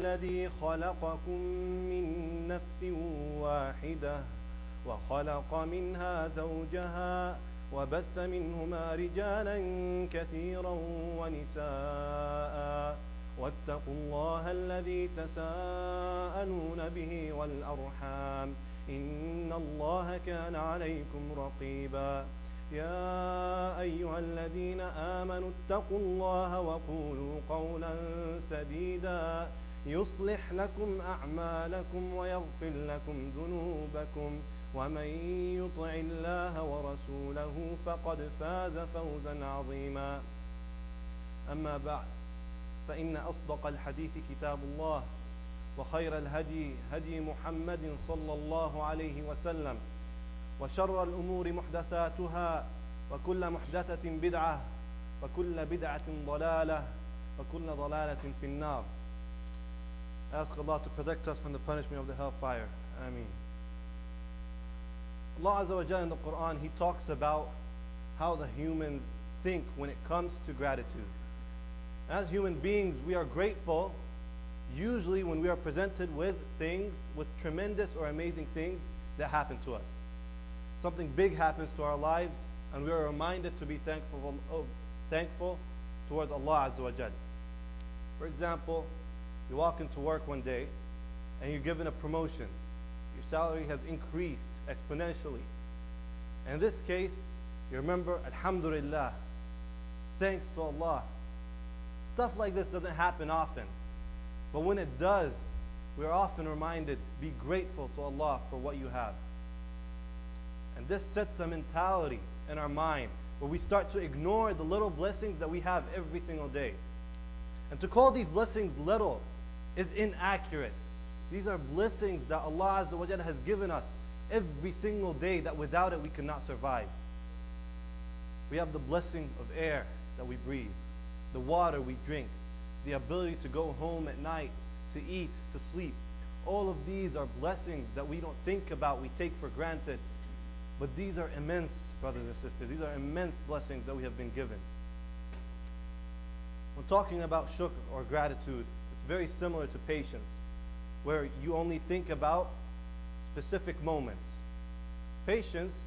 الذي خلقكم من نفس واحدة وخلق منها زوجها وبث منهما رجالا كثيرا ونساء واتقوا الله الذي تساءلون به والأرحام إن الله كان عليكم رقيبا يا أيها الذين آمنوا اتقوا الله وقولوا قولا سديدا يصلح لكم أعمالكم ويغفر لكم ذنوبكم ومن يطع الله ورسوله فقد فاز فوزا عظيما أما بعد فإن أصدق الحديث كتاب الله وخير الهدي هدي محمد صلى الله عليه وسلم وشر الأمور محدثاتها وكل محدثة بدعة وكل بدعة ضلالة وكل ضلالة في النار. Ask Allah to protect us from the punishment of the hellfire. Ameen. Allah Azza wa Jalla in the Quran, He talks about how the humans think when it comes to gratitude. As human beings, we are grateful usually when we are presented with things, with tremendous or amazing things that happen to us. Something big happens to our lives and we are reminded to be thankful towards Allah Azza wa Jalla. For example, you walk into work one day and you're given a promotion. Your salary has increased exponentially. And in this case, you remember, Alhamdulillah, thanks to Allah. Stuff like this doesn't happen often. But when it does, we are often reminded, be grateful to Allah for what you have. And this sets a mentality in our mind where we start to ignore the little blessings that we have every single day. And to call these blessings little is inaccurate. These are blessings that Allah Azza wa Jalla has given us every single day that without it we cannot survive. We have the blessing of air that we breathe, the water we drink, the ability to go home at night, to eat, to sleep. All of these are blessings that we don't think about, we take for granted. But these are immense, brothers and sisters. These are immense blessings that we have been given. When talking about shukr or gratitude, it's very similar to patience, where you only think about specific moments. Patience,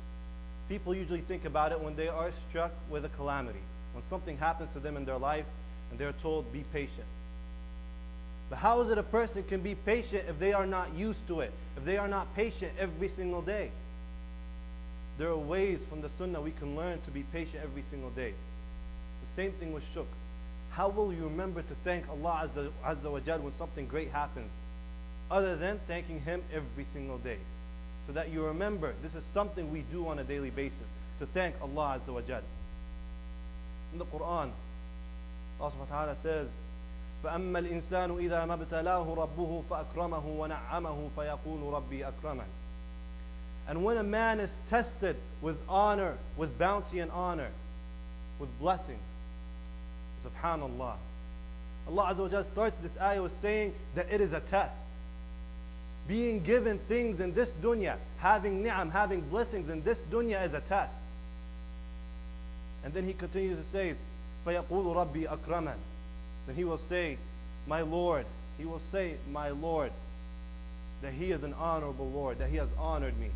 people usually think about it when they are struck with a calamity, when something happens to them in their life and they're told, be patient. But how is it a person can be patient if they are not used to it, if they are not patient every single day? There are ways from the sunnah we can learn to be patient every single day. The same thing with shukr. How will you remember to thank Allah Azza wa Jal when something great happens, other than thanking Him every single day? So that you remember this is something we do on a daily basis, to thank Allah Azza wa Jal. In the Quran, Allah subhanahu wa ta'ala says, فَأَمَّا الْإِنسَانُ إِذَا مَا ابْتَلَاهُ رَبُّهُ فَأَكْرَمَهُ وَنَعَّمَهُ فَيَقُولُ رَبِّي أَكْرَمَنِ. And when a man is tested with honor, with bounty and honor, with blessings, subhanallah. Allah Azza wa Jalla starts this ayah with saying that it is a test. Being given things in this dunya, having ni'am, having blessings in this dunya is a test. And then He continues to say, فَيَقُولُ رَبِّي أَكْرَمًا. Then He will say, my Lord. He will say, my Lord, that He is an honorable Lord, that He has honored me.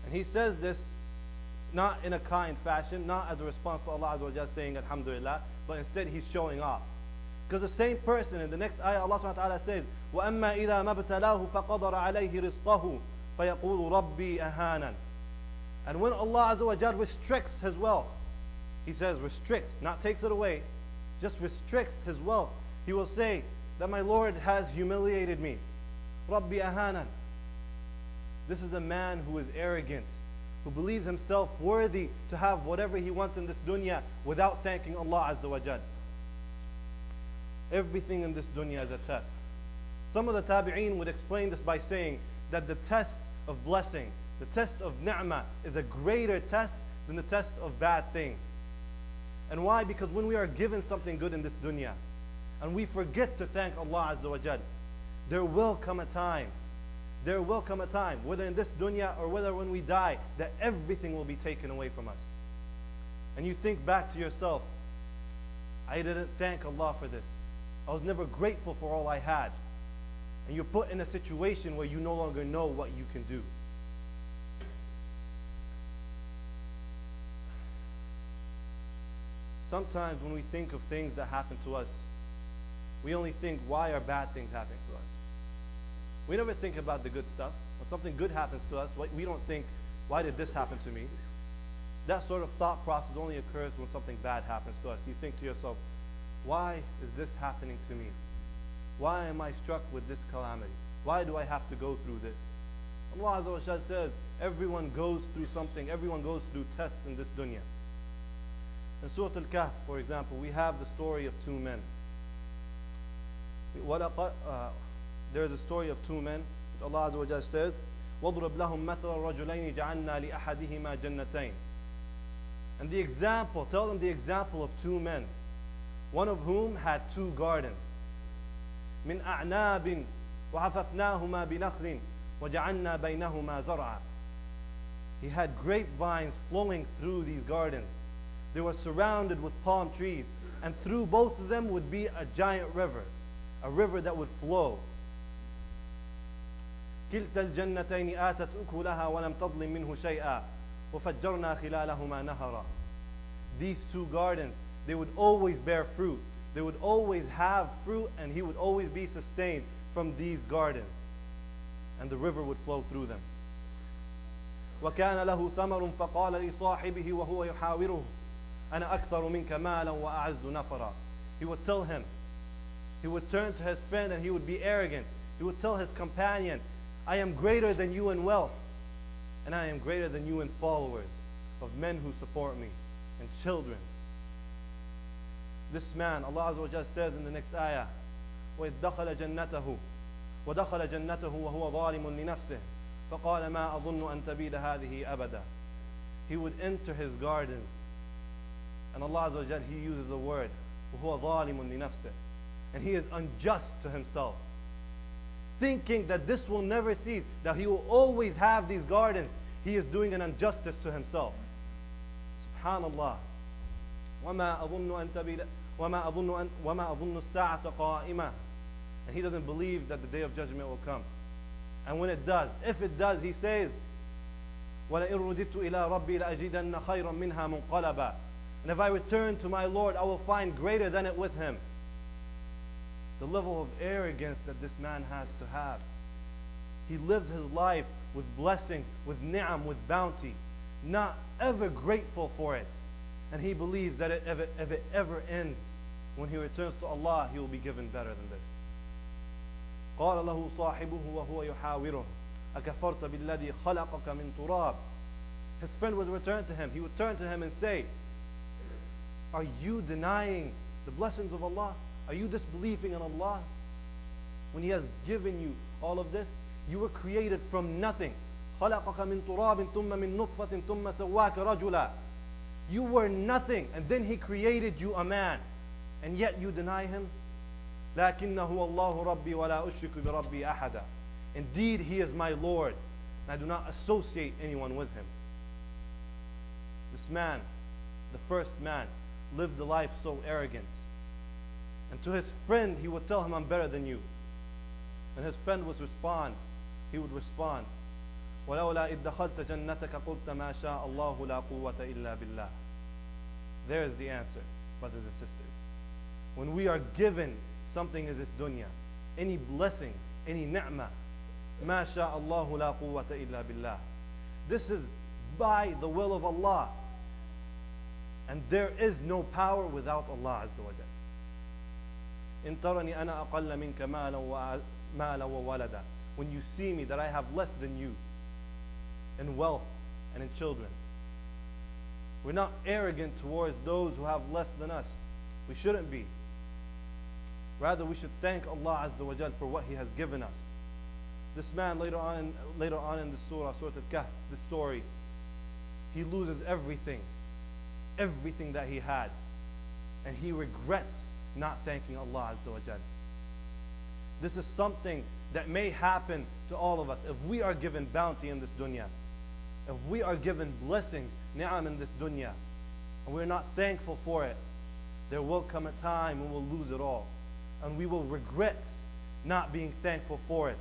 And He says this not in a kind fashion, not as a response to Allah Azza wa Jalla saying Alhamdulillah, but instead He's showing off. Because the same person in the next ayah, Allah subhanahu wa ta'ala says, وَأَمَّا إِذَا مَا ابْتَلَاهُ فَقَدَرَ عَلَيْهِ رِزْقَهُ فَيَقُولُ رَبِّي أَهَانًا. And when Allah Azza wa Jalla restricts His wealth, He says restricts, not takes it away, just restricts His wealth, He will say that my Lord has humiliated me. رَبِّي أَهَانًا. This is a man who is arrogant, who believes himself worthy to have whatever he wants in this dunya without thanking Allah Azza wa Jal. Everything in this dunya is a test. Some of the tabi'een would explain this by saying that the test of blessing, the test of ni'mah is a greater test than the test of bad things. And why? Because when we are given something good in this dunya and we forget to thank Allah Azza wa Jal, there will come a time, whether in this dunya or whether when we die, that everything will be taken away from us. And you think back to yourself, I didn't thank Allah for this. I was never grateful for all I had. And you're put in a situation where you no longer know what you can do. Sometimes when we think of things that happen to us, we only think, why are bad things happening to us? We never think about the good stuff. When something good happens to us, we don't think, why did this happen to me? That sort of thought process only occurs when something bad happens to us. You think to yourself, why is this happening to me? Why am I struck with this calamity? Why do I have to go through this? Allah Azza wa Jalla says, everyone goes through something, everyone goes through tests in this dunya. In Surah Al-Kahf, for example, we have the story of two men. There's a story of two men. Allah Azza wa Jalla says, وَضْرِبْ لَهُمْ مَثَلَ الرَّجُلَيْنِ جَعَلْنَا لِأَحَدِهِمَا جَنَّتَيْنِ. And the example, tell them the example of two men, one of whom had two gardens. مِنْ أَعْنَابٍ وَحَفَفْنَاهُمَا بِنَخْلٍ وَجَعَلْنَا بَيْنَهُمَا زَرْعًا. He had grapevines flowing through these gardens. They were surrounded with palm trees, and through both of them would be a giant river, a river that would flow. كِلْتَا الْجَنَّتَيْنِ آتَتْ أُكُلَهَا وَلَمْ تَظْلِمْ مِنْهُ شَيْئًا وَفَجَّرْنَا خِلَالَهُمَا نَهَرًا. These two gardens, they would always bear fruit. They would always have fruit, and he would always be sustained from these gardens. And the river would flow through them. وَكَانَ لَهُ ثَمَرٌ فَقَالَ لِصَاحِبِهِ وَهُوَ يُحَاوِرُهُ أَنَا أَكْثَرُ مِنْكَ مَالًا وَأَعَزُّ نَفَرًا. He would tell him, he would turn to his friend and he would be arrogant. He would tell his companion, I am greater than you in wealth, and I am greater than you in followers, of men who support me, and children. This man, Allah Azza wa Jalla says in the next ayah, وَإِذْ دَخَلَ جَنَّتَهُ وَدَخَلَ جَنَّتَهُ وَهُوَ ظَالِمٌ لِنَفْسِهِ فَقَالَ مَا أَظُنُّ أَن تَبِيدَ هَذِهِ أَبَدًا. He would enter his gardens, and Allah Azza wa Jalla, He uses a word, وَهُوَ ظَالِمٌ لِنَفْسِهِ, and he is unjust to himself, thinking that this will never cease, that he will always have these gardens. He is doing an injustice to himself. Subhanallah. وَمَا أَظُنُّ أَن تَبِيدَ وَمَا أَظُنُّ السَّاعَةَ قَائِمَةً. And he doesn't believe that the day of judgment will come. And when it does, if it does, he says, وَلَئِن رُدِدتُّ إِلَىٰ رَبِّي لَأَجِدَنَّ خَيْرًا مِنْهَا مُنْقَلَبًا. And if I return to my Lord, I will find greater than it with him. The level of arrogance that this man has to have. He lives his life with blessings, with ni'am, with bounty, not ever grateful for it. And he believes that if it ever ends, when he returns to Allah, he will be given better than this. قال له صاحبه وهو يحاوره أكفرت بالذي خلقك من تراب. His friend would return to him. He would turn to him and say, are you denying the blessings of Allah? Are you disbelieving in Allah? When He has given you all of this, you were created from nothing. خلقك من تراب ثم من نطفة ثم سواك رجلا. You were nothing, and then He created you a man, and yet you deny Him. لكنه الله ربي ولا أشرك بربي أحدا. Indeed, He is my Lord, and I do not associate anyone with Him. This man, the first man, lived a life so arrogant. And to his friend, he would tell him, I'm better than you. And his friend would respond, وَلَوْلَا إِذْ دَخَلْتَ جَنَّتَكَ قُلْتَ مَا شَاءَ اللَّهُ لَا قُوَّةَ إِلَّا بِاللَّهِ. There is the answer, brothers and sisters. When we are given something in this dunya, any blessing, any ni'mah, مَا شَاءَ اللَّهُ لَا قُوَّةَ إِلَّا بِاللَّهِ. This is by the will of Allah. And there is no power without Allah Azza wa Jalla. إن ترني أنا أقل منك مالا وولدا. When you see me that I have less than you in wealth and in children. We're not arrogant towards those who have less than us. We shouldn't be. Rather, we should thank Allah Azza wa Jal for what He has given us. This man later on in the surah, Surah Al-Kahf, this story, he loses everything that he had, and he regrets not thanking Allah Azza wa Jal. This is something that may happen to all of us. If we are given bounty in this dunya, if we are given blessings, ni'am in this dunya, and we're not thankful for it, there will come a time when we'll lose it all. and we will regret not being thankful for it.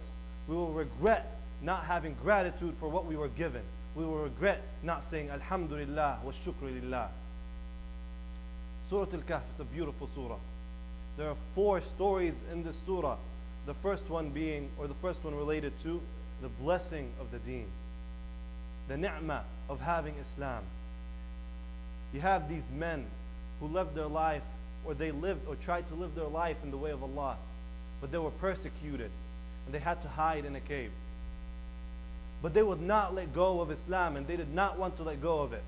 We will regret not having gratitude for what we were given. We will regret not saying Alhamdulillah wa shukru lillah. Surah Al-Kahf is a beautiful surah. There are 4 stories in this surah. The first one related to the blessing of the deen, the ni'mah of having Islam. You have these men who lived their life, or they lived or tried to live their life in the way of Allah, but they were persecuted and they had to hide in a cave. But they would not let go of Islam, and they did not want to let go of it.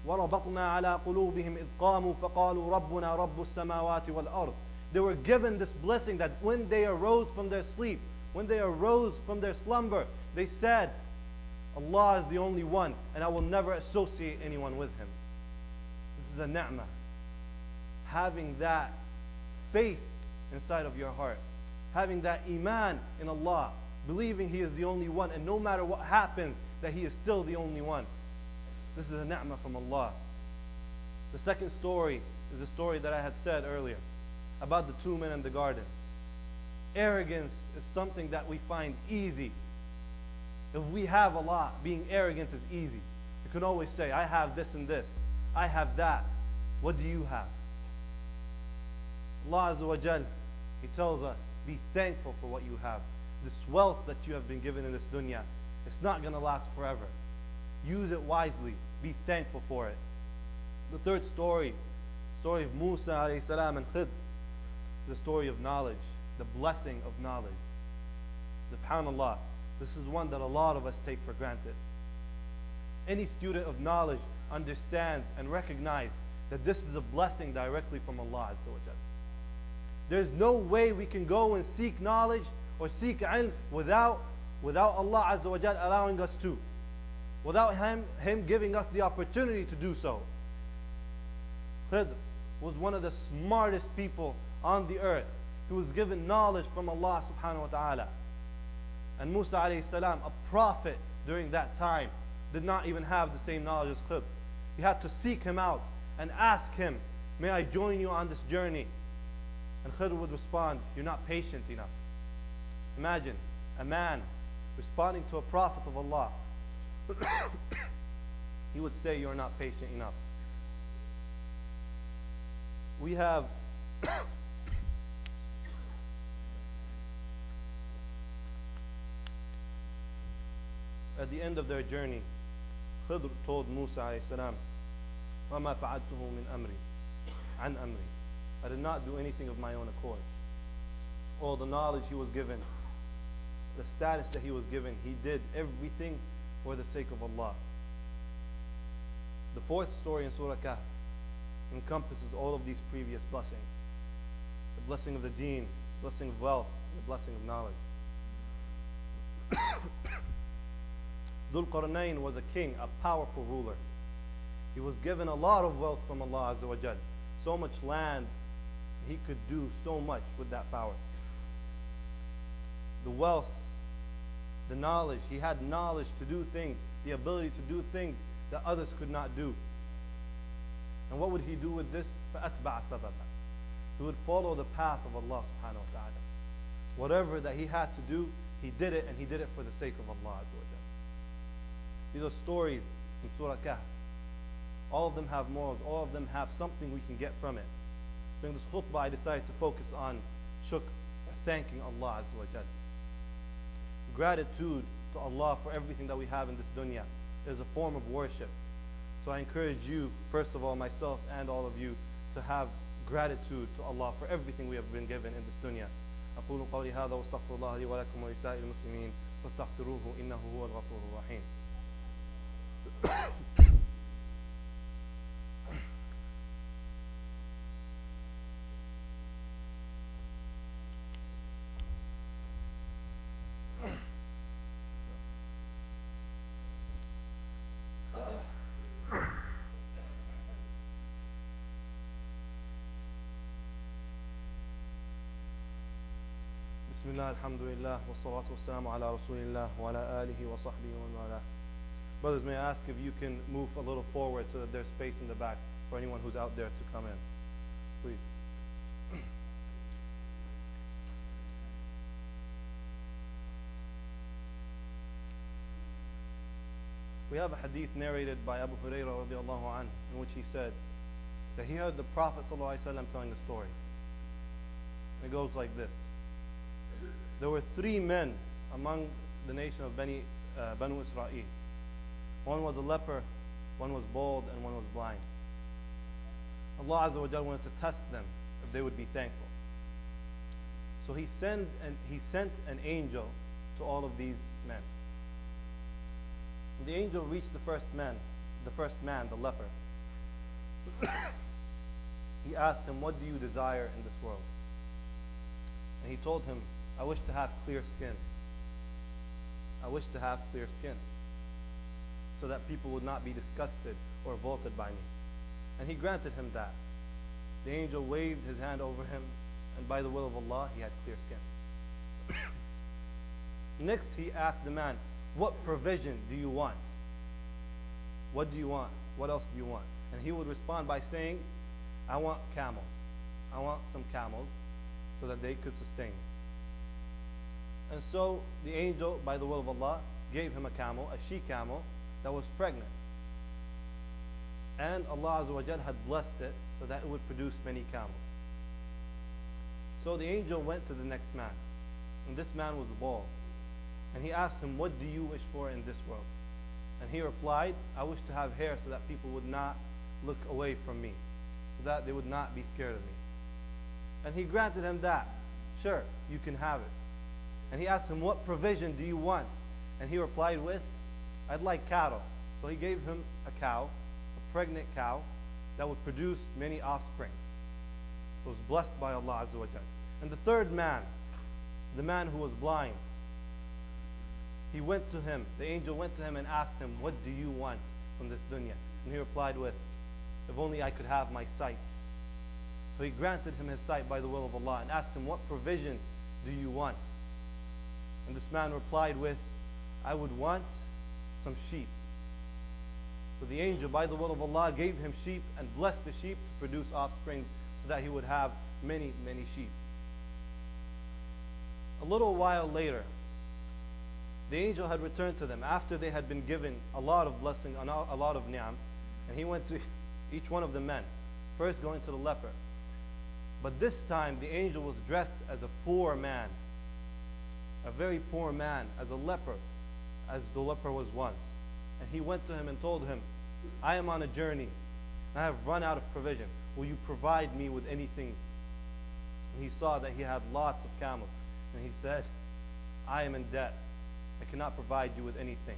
وَرَبَطْنَا عَلَىٰ قُلُوبِهِمْ إِذْ قَامُوا فَقَالُوا رَبُّنَا رَبُّ السَّمَاوَاتِ وَالْأَرْضِ. They were given this blessing that when they arose from their sleep, when they arose from their slumber, they said, Allah is the only one, and I will never associate anyone with Him. This is a ni'mah. Having that faith inside of your heart, having that iman in Allah, believing He is the only one, and no matter what happens, that He is still the only one. This is a ni'mah from Allah. The second story is the story that I had said earlier about the 2 men in the gardens. Arrogance is something that we find easy. If we have a lot, being arrogant is easy. You can always say, I have this and this. I have that. What do you have? Allah Azza wa Jal, He tells us, be thankful for what you have. This wealth that you have been given in this dunya, it's not going to last forever. Use it wisely. Be thankful for it. The third story of Musa alayhi salam and Khidr, the story of knowledge, the blessing of knowledge. SubhanAllah, this is one that a lot of us take for granted. Any student of knowledge understands and recognizes that this is a blessing directly from Allah Azza wa Jal. There's no way we can go and seek knowledge or seek ilm without Allah Azza wa Jal allowing us to. Without Him giving us the opportunity to do so. Khidr was one of the smartest people on the earth. He was given knowledge from Allah subhanahu wa ta'ala. And Musa alayhi salam, a prophet during that time, did not even have the same knowledge as Khidr. He had to seek him out and ask him, may I join you on this journey? And Khidr would respond, you're not patient enough. Imagine a man responding to a prophet of Allah. He would say, you're not patient enough. We have at the end of their journey, Khidr told Musa alayhi salam, وَمَا فَعَلْتُهُ مِنْ أَمْرِي عَنْ أَمْرِي. I did not do anything of my own accord. All the knowledge he was given, the status that he was given, he did everything for the sake of Allah. The fourth story in Surah Kahf encompasses all of these previous blessings. The blessing of the deen, the blessing of wealth, and the blessing of knowledge. Dhul Qarnayn was a king, a powerful ruler. He was given a lot of wealth from Allah Azza wa Jal. So much land, he could do so much with that power. The wealth, the knowledge, he had knowledge to do things, the ability to do things that others could not do. And what would he do with this? فَأَتْبَعَ سَبَبًا. He would follow the path of Allah subhanahu wa ta'ala. Whatever that he had to do, he did it, and he did it for the sake of Allah Azza wa Jal. These are stories from Surah Kahf. All of them have morals. All of them have something we can get from it. During this khutbah, I decided to focus on shukr, thanking Allah Azza wa Jal. Gratitude to Allah for everything that we have in this dunya is a form of worship. So I encourage you, first of all, myself and all of you, to have gratitude to Allah for everything we have been given in this dunya. أقول قولي هذا واستغفر الله لي ولكم ولسائر المسلمين فاستغفروه إنه هو الغفور الرحيم. بسم الله الحمد لله والصلاة والسلام على رسول الله وعلى آله وصحبه ومن والاه. Brothers, may I ask if you can move a little forward so that there's space in the back for anyone who's out there to come in, please. We have a hadith narrated by Abu Hurairah radiallahu anhu, in which he said that he heard the Prophet ﷺ telling a story. It goes like this. There were 3 men among the nation of Banu Israel. One was a leper, one was bald, and one was blind. Allah Azza wa Jalla wanted to test them if they would be thankful. So he sent an angel to all of these men. When the angel reached the first man, the leper, he asked him, "What do you desire in this world?" And he told him, "I wish to have clear skin. I wish to have clear skin, so that people would not be disgusted or revolted by me." And he granted him that. The angel waved his hand over him, and by the will of Allah, he had clear skin. Next, he asked the man, "What provision do you want? What do you want? What else do you want?" And he would respond by saying, "I want camels. I want some camels so that they could sustain me." And so the angel, by the will of Allah, gave him a camel, a she-camel, that was pregnant. And Allah Azza wa Jal had blessed it so that it would produce many camels. So the angel went to the next man, and this man was bald. And he asked him, "What do you wish for in this world?" And he replied, "I wish to have hair so that people would not look away from me, so that they would not be scared of me." And he granted him that. "Sure, you can have it." And he asked him, "What provision do you want?" And he replied with, "I'd like cattle." So he gave him a cow, a pregnant cow, that would produce many offspring. It was blessed by Allah Azza wa Jal. And the third man, the man who was blind, he went to him, the angel went to him and asked him, "What do you want from this dunya?" And he replied with, "If only I could have my sight." So he granted him his sight by the will of Allah and asked him, "What provision do you want?" And this man replied with, "I would want some sheep." So the angel, by the will of Allah, gave him sheep and blessed the sheep to produce offspring so that he would have many, many sheep. A little while later, the angel had returned to them after they had been given a lot of blessing, a lot of ni'am, and he went to each one of the men, first going to the leper. But this time the angel was dressed as a poor man, a very poor man, as a leper, as the leper was once. And he went to him and told him, "I am on a journey, and I have run out of provision. Will you provide me with anything?" And he saw that he had lots of camels. And he said, "I am in debt. I cannot provide you with anything."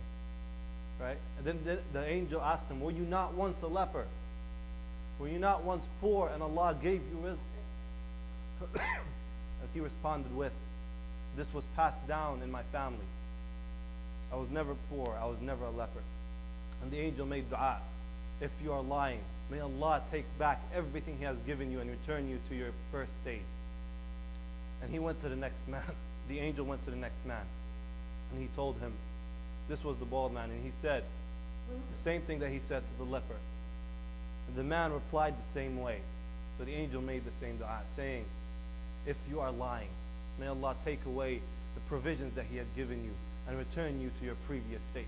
Right? And then the angel asked him, "Were you not once a leper? Were you not once poor and Allah gave you rizq?" And he responded with, "This was passed down in my family. I was never poor. I was never a leper." And the angel made dua, "If you are lying, may Allah take back everything He has given you and return you to your first state." And he went to the next man. The angel went to the next man. And he told him, this was the bald man, and he said the same thing that he said to the leper. And the man replied the same way. So the angel made the same dua, saying, "If you are lying, may Allah take away the provisions that He had given you and return you to your previous state."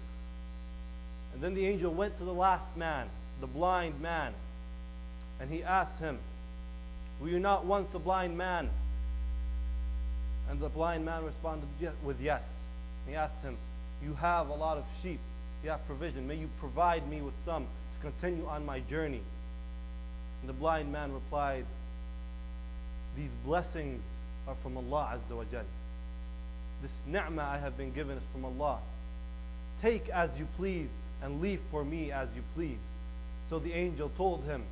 And then the angel went to the last man, the blind man, and he asked him, "Were you not once a blind man?" And the blind man responded with yes. He asked him, "You have a lot of sheep, you have provision, may you provide me with some to continue on my journey?" And the blind man replied, "These blessings are from Allah Azza wa Jal. This ni'mah I have been given is from Allah. Take as you please and leave for me as you please." So the angel told him,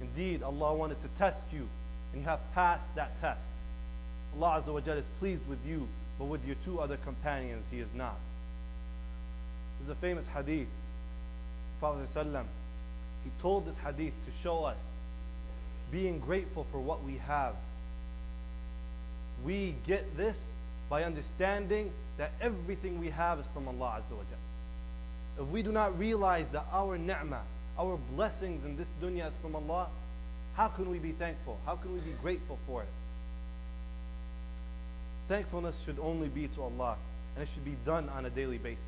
"Indeed, Allah wanted to test you, and you have passed that test. Allah Azza wa Jal is pleased with you, but with your 2 other companions, He is not." This is a famous hadith. Prophet ﷺ, he told this hadith to show us being grateful for what we have. We get this by understanding that everything we have is from Allah Azza wa Jal. If we do not realize that our ni'mah, our blessings in this dunya is from Allah, how can we be thankful? How can we be grateful for it? Thankfulness should only be to Allah, and it should be done on a daily basis.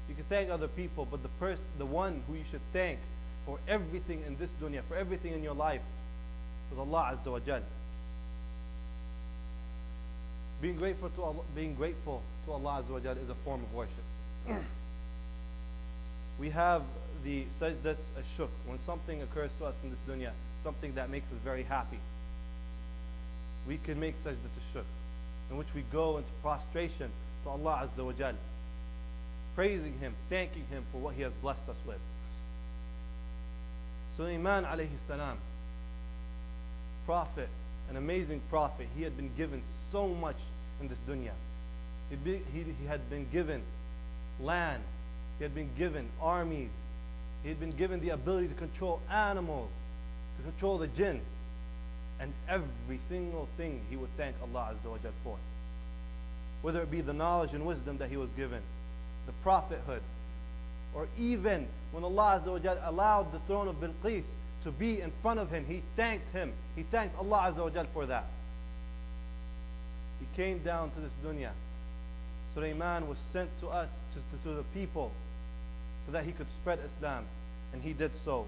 You can thank other people, but the one who you should thank for everything in this dunya, for everything in your life, is Allah Azza wa Jal. Being grateful to Allah Azza wa Jal is a form of worship. We have the sajdat ash-shukr, when something occurs to us in this dunya, something that makes us very happy. We can make sajdat ash-shukr, in which we go into prostration to Allah Azza wa Jal, praising Him, thanking Him for what He has blessed us with. Sulaiman alayhi salam, prophet, an amazing prophet, he had been given so much in this dunya. He had been given land, he had been given armies, he had been given the ability to control animals, to control the jinn, and every single thing he would thank Allah Azza wa Jal for. Whether it be the knowledge and wisdom that he was given, the prophethood, or even when Allah Azza wa Jal allowed the throne of Bilqis to be in front of him, he thanked him. He thanked Allah Azza wa Jal for that. He came down to this dunya. Sulaiman was sent to us, to the people, so that he could spread Islam, and he did so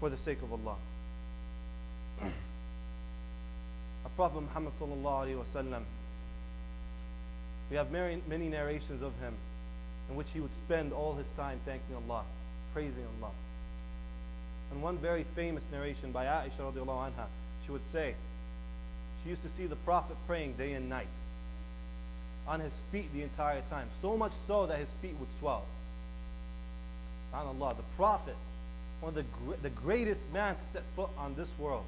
for the sake of Allah. Our Prophet Muhammad sallallahu alaihi wasallam, we have many narrations of him in which he would spend all his time thanking Allah, praising Allah. And one very famous narration by Aisha radiallahu anha, she would say, she used to see the Prophet praying day and night, on his feet the entire time, so much so that his feet would swell. SubhanAllah, the Prophet, one of the greatest man to set foot on this world,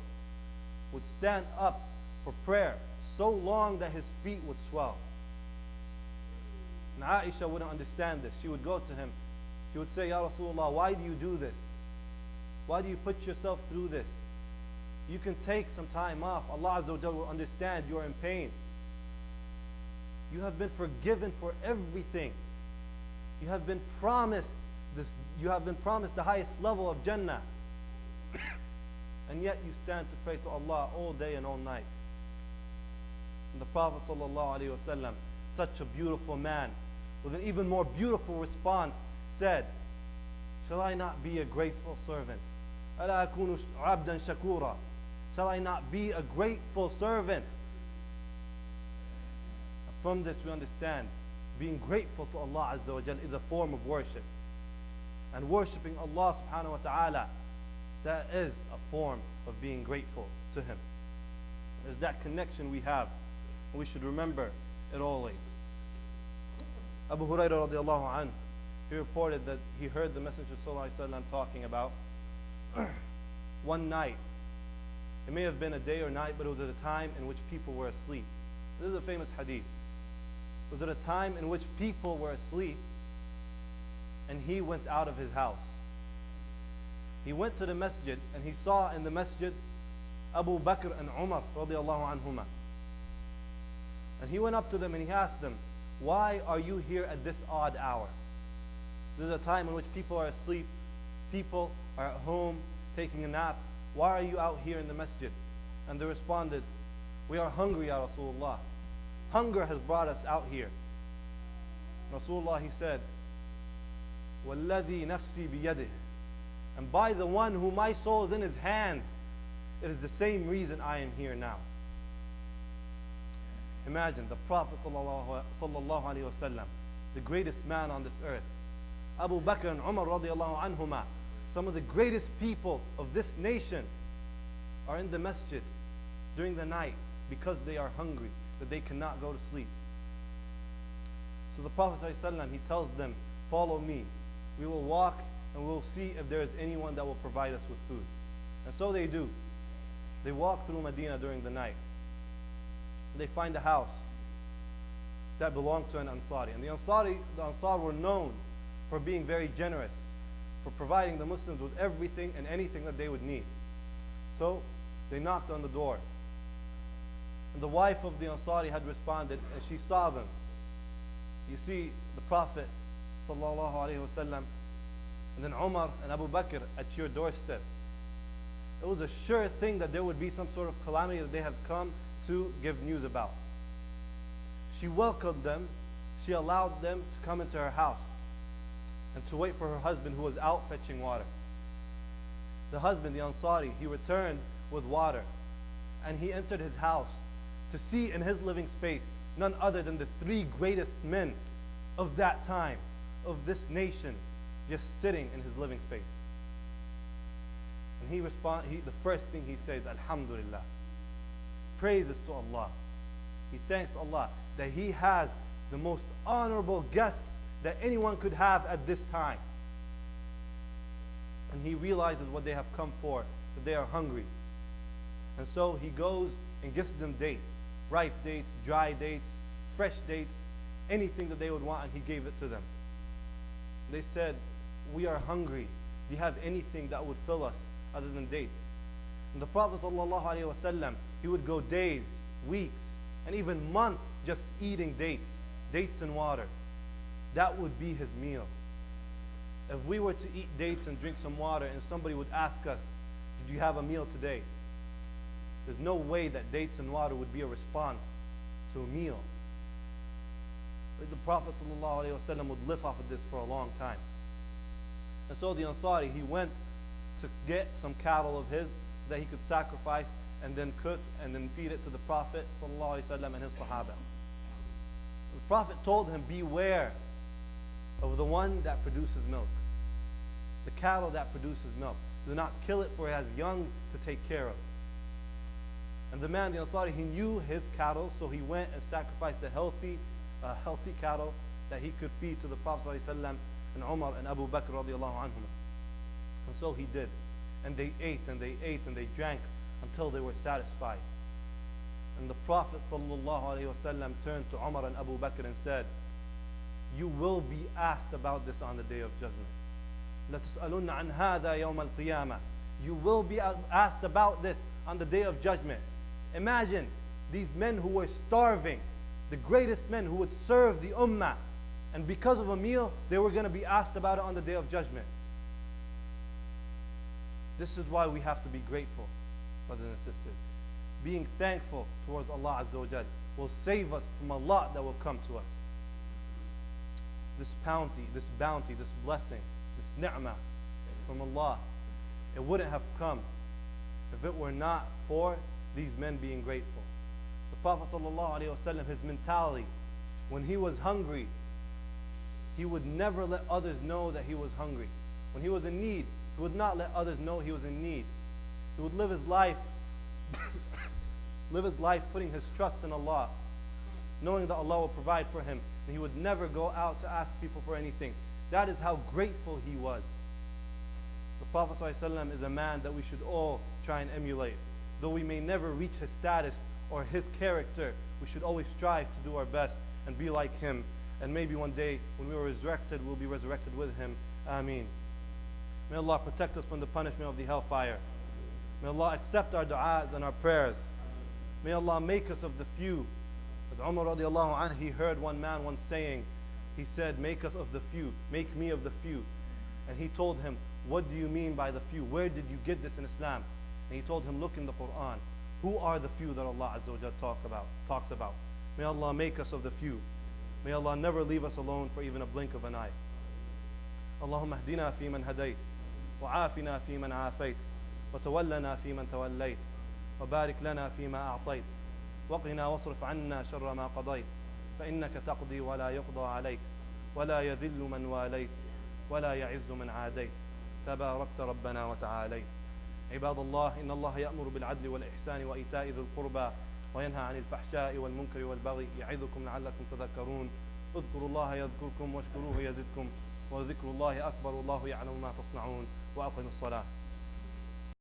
would stand up for prayer so long that his feet would swell. And Aisha wouldn't understand this. She would go to him. She would say, Ya Rasulullah, why do you do this? Why do you put yourself through this? You can take some time off. Allah Azza wa Jalla will understand you're in pain. You have been forgiven for everything. You have been promised this. You have been promised the highest level of Jannah. And yet you stand to pray to Allah all day and all night. And the Prophet sallallahu alaihi wasallam, such a beautiful man, with an even more beautiful response, said, shall I not be a grateful servant? أَلَا أَكُونُ عَبْدًا شَكُورًا? Shall I not be a grateful servant? From this we understand being grateful to Allah Azza wa Jal is a form of worship. And worshipping Allah subhanahu wa ta'ala, that is a form of being grateful to Him. There's that connection we have, and we should remember it always. Abu Hurairah radiallahu anhu, he reported that he heard the Messenger sallallahu alaihi wasallam talking about one night. It may have been a day or night, but it was at a time in which people were asleep. This is a famous hadith. It was at a time in which people were asleep, and he went out of his house. He went to the masjid, and he saw in the masjid Abu Bakr and Umar radiallahu anhuma. And he went up to them and he asked them, why are you here at this odd hour? This is a time in which people are asleep, people are at home taking a nap. Why are you out here in the masjid? And they responded, we are hungry, Ya Rasulullah. Hunger has brought us out here. Rasulullah, he said, وَالَّذِي نَفْسِي بِيَدِهِ, and by the one who my soul is in his hands, it is the same reason I am here now. Imagine the Prophet sallallahu alaihi wasallam, the greatest man on this earth, Abu Bakr and Umar radiallahu anhuma, some of the greatest people of this nation, are in the masjid during the night because they are hungry, that they cannot go to sleep. So the Prophet sallallahu alaihi wasallam, he tells them, follow me. We will walk and we'll see if there is anyone that will provide us with food. And so they do. They walk through Medina during the night. They find a house that belonged to an Ansari. And the Ansar were known for being very generous, for providing the Muslims with everything and anything that they would need. So they knocked on the door. And the wife of the Ansari had responded, and she saw them. You see the Prophet sallallahu alaihi wasallam, and then Umar and Abu Bakr at your doorstep. It was a sure thing that there would be some sort of calamity that they had come to give news about. She welcomed them. She allowed them to come into her house. and to wait for her husband who was out fetching water. The husband, the Ansari, he returned with water, and he entered his house to see in his living space none other than the three greatest men of that time, of this nation, just sitting in his living space. And the first thing he says, Alhamdulillah. Praises to Allah. He thanks Allah that he has the most honorable guests that anyone could have at this time. And he realizes what they have come for, that they are hungry. And so he goes and gives them dates, ripe dates, dry dates, fresh dates, anything that they would want, and he gave it to them. They said, we are hungry. Do you have anything that would fill us other than dates? And the Prophet ﷺ, he would go days, weeks, and even months just eating dates and water. That would be his meal. If we were to eat dates and drink some water and somebody would ask us, did you have a meal today? There's no way that dates and water would be a response to a meal. The Prophet ﷺ would live off of this for a long time. And so the Ansari, he went to get some cattle of his so that he could sacrifice and then cook and then feed it to the Prophet ﷺ and his Sahaba. The Prophet told him, beware of the one that produces milk, the cattle that produces milk. Do not kill it, for it has young to take care of. And the man, the Ansari, he knew his cattle, so he went and sacrificed a healthy cattle that he could feed to the Prophet ﷺ and Umar and Abu Bakr radiallahu anhum. And so he did. And they ate and they ate and they drank until they were satisfied. And the Prophet ﷺ turned to Umar and Abu Bakr and said, you will be asked about this on the Day of Judgment. لَتُسْأَلُنَّ عَنْ هَذَا يَوْمَ الْقِيَامَةِ. You will be asked about this on the Day of Judgment. Imagine these men who were starving, the greatest men who would serve the ummah, and because of a meal, they were going to be asked about it on the Day of Judgment. This is why we have to be grateful, brothers and sisters. Being thankful towards Allah Azza wa Jal will save us from a lot that will come to us. This bounty, this blessing, this ni'mah from Allah, it wouldn't have come if it were not for these men being grateful. The Prophet ﷺ, his mentality, when he was hungry, he would never let others know that he was hungry. When he was in need, he would not let others know he was in need. He would live his life putting his trust in Allah, knowing that Allah will provide for him, and he would never go out to ask people for anything. That is how grateful he was. The Prophet ﷺ is a man that we should all try and emulate. Though we may never reach his status or his character, we should always strive to do our best and be like him. And maybe one day when we are resurrected, we'll be resurrected with him. Ameen. May Allah protect us from the punishment of the hellfire. May Allah accept our du'as and our prayers. May Allah make us of the few. As Umar radiallahu anhu, he heard one man once saying, he said, make us of the few, make me of the few. And he told him, what do you mean by the few? Where did you get this in Islam? And he told him, look in the Quran. Who are the few that Allah Azza wa Jal talks about? May Allah make us of the few. May Allah never leave us alone for even a blink of an eye. اللهم اهدنا فيمن هديت وعافنا فيمن عافيت وتولنا فيمن توليت وبارك لنا فيما أعطيت وقنا واصرف عنا شر ما قضيت فإنك تقضي ولا يقضى عليك ولا يذل من واليت ولا يعز من عاديت تباركت ربنا وتعاليت. عباد الله إن الله يأمر بالعدل والإحسان وإيتاء ذي القربى وينهى عن الفحشاء والمنكر والبغي يعظكم لعلكم تذكرون. اذكروا الله يذكركم واشكروه يزدكم وذكر الله أكبر والله يعلم ما تصنعون وأقم الصلاة.